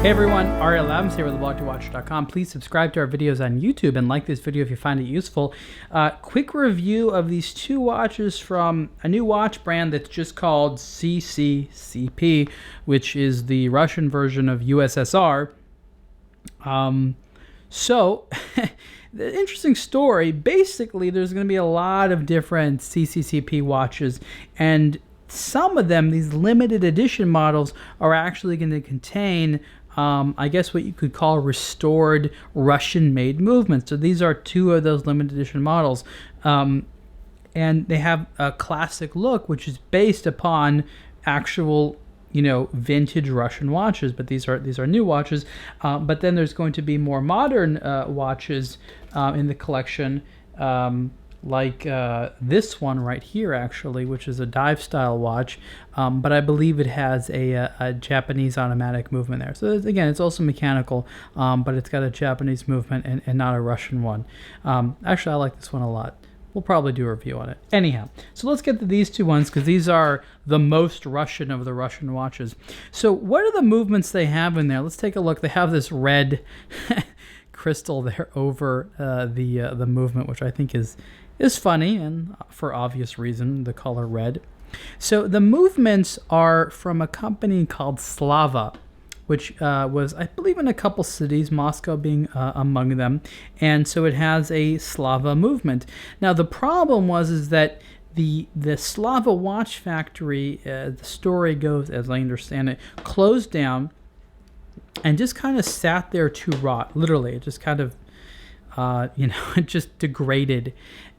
Hey everyone, Ariel Adams here with aBlogtoWatch.com. Please subscribe to our videos on YouTube and like this video if you find it useful. Quick review of these two watches from a new watch brand that's just called CCCP, which is the Russian version of USSR. So, the interesting story, basically there's going to be a lot of different CCCP watches, and some of them, these limited edition models, are actually going to contain I guess what you could call restored Russian-made movements. So these are two of those limited edition models. And they have a classic look, which is based upon actual, vintage Russian watches. But these are new watches. But then there's going to be more modern watches in the collection, like this one right here, actually, which is a dive-style watch, but I believe it has a Japanese automatic movement there. So again, it's also mechanical, but it's got a Japanese movement and not a Russian one. Actually, I like this one a lot. We'll probably do a review on it. Anyhow, so let's get to these two ones, because these are the most Russian of the Russian watches. So what are the movements they have in there? Let's take a look. They have this red crystal there over the movement, which I think is funny, and for obvious reason, the color red. So the movements are from a company called Slava, which was, I believe, in a couple cities, Moscow being among them, and so it has a Slava movement. Now the problem is that the Slava watch factory, the story goes, as I understand it, closed down and just kind of sat there to rot. Literally, it just kind of it just degraded.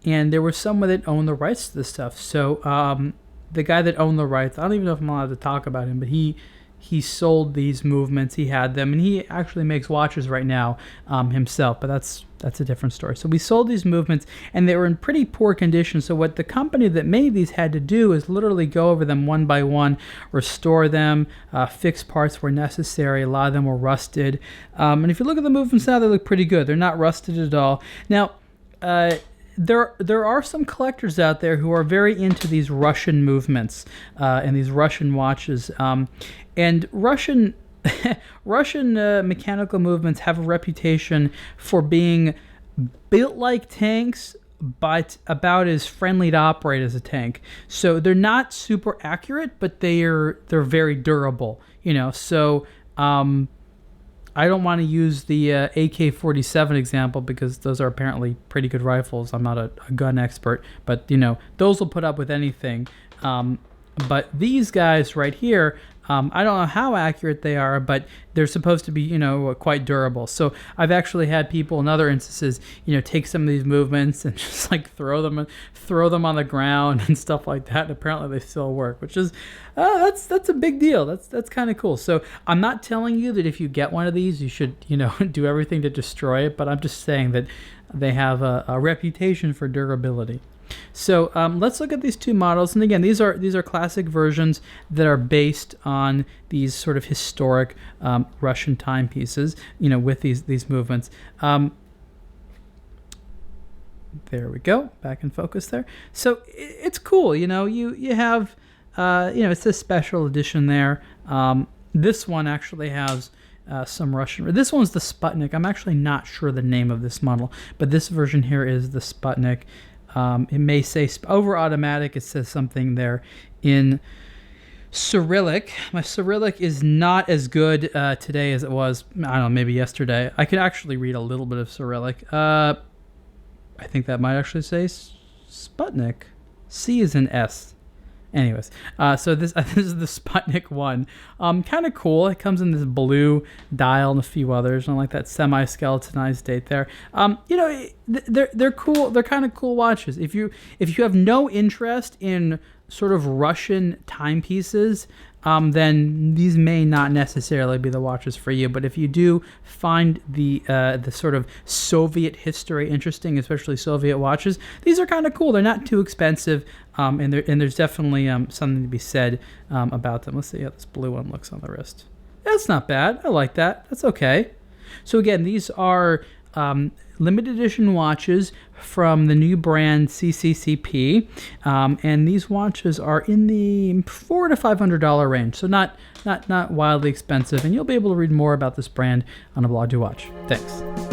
And there was someone that owned the rights to this stuff. So the guy that owned the rights, I don't even know if I'm allowed to talk about him, but he sold these movements. He had them, and he actually makes watches right now himself, but that's a different story. So we sold these movements, and they were in pretty poor condition. So what the company that made these had to do is literally go over them one by one, restore them, fix parts where necessary. A lot of them were rusted. And if you look at the movements now, they look pretty good. They're not rusted at all. Now, there are some collectors out there who are very into these Russian movements and these Russian watches. And Russian mechanical movements have a reputation for being built like tanks, but about as friendly to operate as a tank. So they're not super accurate, but they're very durable. So I don't want to use the AK-47 example, because those are apparently pretty good rifles. I'm not a gun expert, but those will put up with anything. But these guys right here, I don't know how accurate they are, but they're supposed to be, quite durable. So I've actually had people in other instances, take some of these movements and just like throw them on the ground and stuff like that. And apparently they still work, which is that's a big deal. That's kind of cool. So I'm not telling you that if you get one of these, you should do everything to destroy it, but I'm just saying that they have a reputation for durability. So let's look at these two models, and again, these are classic versions that are based on these sort of historic Russian timepieces, with these movements. There we go, back in focus there. So it's cool, you have it's a special edition there. This one actually has some Russian. This one's the Sputnik. I'm actually not sure the name of this model, but this version here is the Sputnik. It may say over automatic. It says something there in Cyrillic. My Cyrillic is not as good today as it was, I don't know, maybe yesterday. I could actually read a little bit of Cyrillic. I think that might actually say Sputnik. C is an S. Anyways, so this is the Sputnik 1. Kind of cool. It comes in this blue dial and a few others. I like that semi-skeletonized date there. They're cool. They're kind of cool watches. If you have no interest in sort of Russian timepieces, then these may not necessarily be the watches for you. But if you do find the sort of Soviet history interesting, especially Soviet watches, these are kind of cool. They're not too expensive, and there's definitely something to be said about them. Let's see how this blue one looks on the wrist. That's not bad. I like that. That's okay. So again, these are limited edition watches from the new brand CCCP, and these watches are in the $400 to $500 range, so not wildly expensive, and you'll be able to read more about this brand on aBlogtoWatch. Thanks.